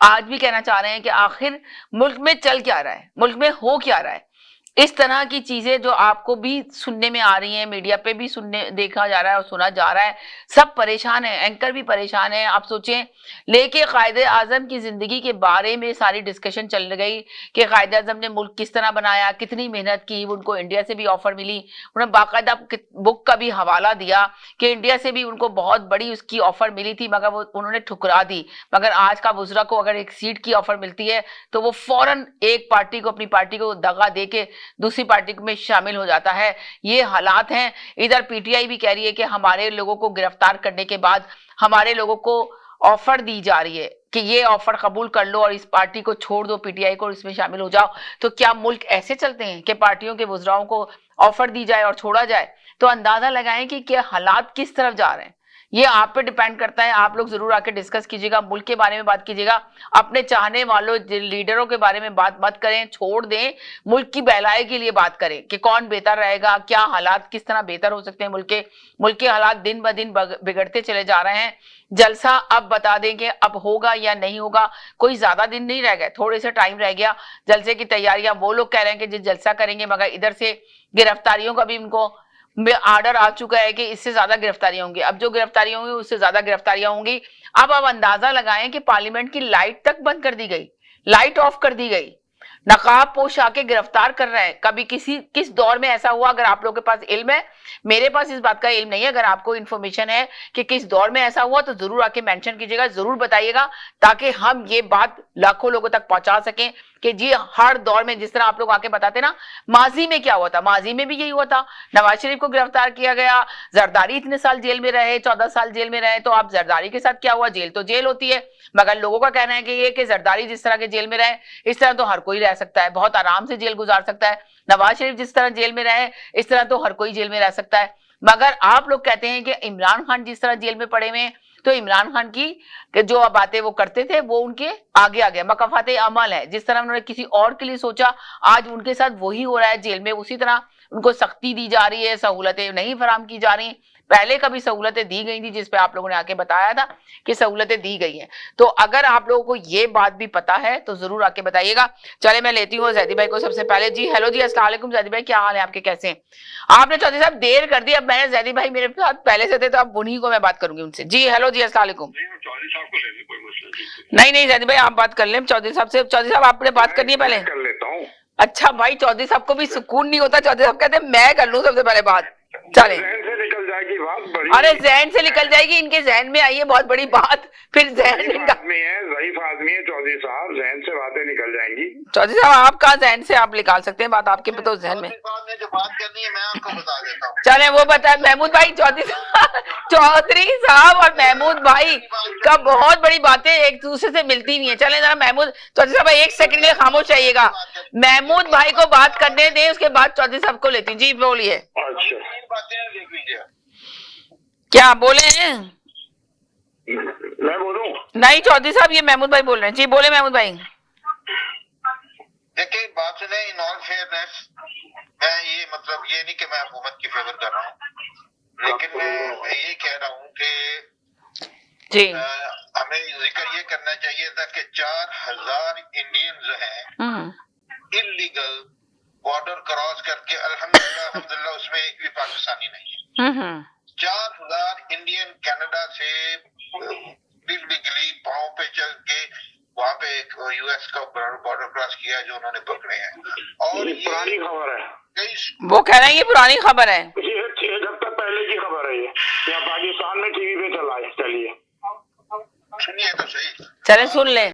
आज भी कहना चाह रहे हैं कि आखिर मुल्क में चल क्या रहा है, मुल्क में हो क्या रहा है। इस तरह की चीजें जो आपको भी सुनने में आ रही हैं, मीडिया पे भी सुनने देखा जा रहा है और सुना जा रहा है, सब परेशान है, एंकर भी परेशान है। आप सोचें, लेके कायदे आजम की जिंदगी के बारे में सारी डिस्कशन चल गई कि कायदे आजम ने मुल्क किस तरह बनाया, कितनी मेहनत की, उनको इंडिया से भी ऑफर मिली, उन्होंने बाकायदा बुक का भी हवाला दिया कि इंडिया से भी उनको बहुत बड़ी उसकी ऑफर मिली थी, मगर वो उन्होंने ठुकरा दी। मगर आज का बुजरा को अगर एक सीट की ऑफर मिलती है तो वो फौरन एक पार्टी को, अपनी पार्टी को दगा दे के दूसरी पार्टी में शामिल हो जाता है। ये हालात हैं। इधर पीटीआई भी कह रही है कि हमारे लोगों को गिरफ्तार करने के बाद हमारे लोगों को ऑफर दी जा रही है कि ये ऑफर कबूल कर लो और इस पार्टी को छोड़ दो, पीटीआई को, इसमें शामिल हो जाओ। तो क्या मुल्क ऐसे चलते हैं कि पार्टियों के वुज़राओं को ऑफर दी जाए और छोड़ा जाए? तो अंदाजा लगाएं कि क्या हालात किस तरफ जा रहे हैं। ये आप पे डिपेंड करता है। आप लोग जरूर आके डिस्कस कीजिएगा, मुल्क के बारे में बात कीजिएगा, अपने चाहने वालों लीडरों के बारे में बात मत करें, छोड़ दें। मुल्क की भलाई के लिए बात करें कि कौन बेहतर रहेगा, क्या हालात किस तरह बेहतर हो सकते हैं। मुल्क के हालात दिन ब दिन बिगड़ते चले जा रहे हैं। जलसा अब बता देंगे, अब होगा या नहीं होगा, कोई ज्यादा दिन नहीं रह गए, थोड़े से टाइम रह गया। जलसे की तैयारियां वो लोग कह रहे हैं कि जिस जलसा करेंगे, मगर इधर से गिरफ्तारियों का भी उनको आर्डर आ चुका है कि इससे ज्यादा गिरफ्तारियां होंगी। अब जो गिरफ्तारियां होंगी उससे ज्यादा गिरफ्तारियां होंगी। अब आप अंदाजा लगाएं कि पार्लियामेंट की लाइट तक बंद कर दी गई, लाइट ऑफ कर दी गई, नकाब पोश आके गिरफ्तार कर रहे हैं। कभी किस दौर में ऐसा हुआ? अगर आप लोगों के पास इल्म है, मेरे पास इस बात का इल्म नहीं है, अगर आपको इंफॉर्मेशन है कि किस दौर में ऐसा हुआ तो जरूर आके मेंशन कीजिएगा, जरूर बताइएगा, ताकि हम ये बात लाखों लोगों तक पहुंचा सकें कि जी हर दौर में जिस तरह आप लोग आके बताते ना, माजी में क्या हुआ था, माजी में भी यही हुआ था। नवाज शरीफ को गिरफ्तार किया गया, जरदारी इतने साल जेल में रहे, 14 साल जेल में रहे, तो आप जरदारी के साथ क्या हुआ? जेल तो जेल होती है, मगर लोगों का कहना है कि ये कि जरदारी जिस तरह के जेल में रहे, इस तरह तो हर कोई रह सकता है, बहुत आराम से जेल गुजार सकता है। नवाज शरीफ जिस तरह जेल में रहे, इस तरह तो हर कोई जेल में रह सकता है। मगर आप लोग कहते हैं कि इमरान खान जिस तरह जेल में पड़े हुए हैं, तो इमरान खान की जो बातें वो करते थे वो उनके आगे आ गया, मकफाते अमल है। जिस तरह उन्होंने किसी और के लिए सोचा, आज उनके साथ वही हो रहा है जेल में। उसी तरह उनको सख्ती दी जा रही है, सहूलतें नहीं फराम की जा रही। पहले कभी सहूलतें दी गई थी जिसपे आप लोगों ने आके बताया था कि सहूलतें दी गई हैं। तो अगर आप लोगों को ये बात भी पता है तो जरूर आके बताइएगा। चले मैं लेती हूँ जैदी भाई को सबसे पहले। जी हेलो जी, अस्सलाम वालेकुम जैदी भाई, क्या हाल है आपके, कैसे हैं? आपने चौधरी साहब देर कर दी। अब मैंने जैदी भाई मेरे साथ पहले से थे तो अब उन्हीं को मैं बात करूंगी उनसे। जी हेलो जी, अस्सलाम वालेकुम। नहीं नहीं जैदी भाई आप बात कर लें चौधरी साहब से। चौधरी साहब आपने बात करनी है पहले? कर लेता हूँ। अच्छा भाई, चौधरी साहब को भी सुकून नहीं होता, चौधरी साहब कहते हैं मैं कर लूं सबसे पहले बात। चले, जहन से निकल जाएगी बात, बड़ी अरे जहन से निकल जाएगी, इनके जहन में आई है बहुत बड़ी बात, फिर जहन इनका आदमी है, ज़ईफ आदमी है चौधरी साहब, जहन से बातें निकल जाएंगी। चौधरी साहब आप कहाँ जहन से आप निकाल सकते हैं बात, आपके तो जहन में। ने जो बात करनी है मैं आपको बता देता हूँ। चले वो बताए महमूद भाई। चौधरी साहब और महमूद भाई का बहुत बड़ी बातें एक दूसरे से मिलती नहीं है। चले जरा महमूद, चौधरी साहब एक सेकंड के लिए खामोश रहिएगा, महमूद भाई को बात करने दें, उसके बाद चौधरी साहब को लेती। जी बोलिए। अच्छा, बातें देख लीजिए। क्या बोले हैं? मैं बोलूं? नहीं चौधरी साहब, ये महमूद भाई बोल रहे हैं। जी बोले महमूद भाई। देखिए बात सुने, इन ऑल फेयरनेस, मैं ये मतलब ये नहीं कि मैं हुकूमत की फेवर कर रहा हूँ, लेकिन मैं ये कह रहा हूँ कि जी हमें जिक्र ये करना चाहिए था कि 4000 इंडियन जो हैं इलीगल बॉर्डर क्रॉस करके, अल्हम्दुलिल्लाह उसमें एक भी पाकिस्तानी नहीं है। 4000 इंडियन कनाडा से इलीगली पांव पे चल के वहां पे एक यूएस का बॉर्डर क्रॉस किया जो उन्होंने पकड़े हैं। और ये पुरानी खबर है, वो कह रहे हैं ये पुरानी खबर है, ये 6 हफ्ते पहले की खबर है। ये यहाँ पाकिस्तान में टीवी पे चला है। चलिए सुनिए तो सही। चले सुन ले।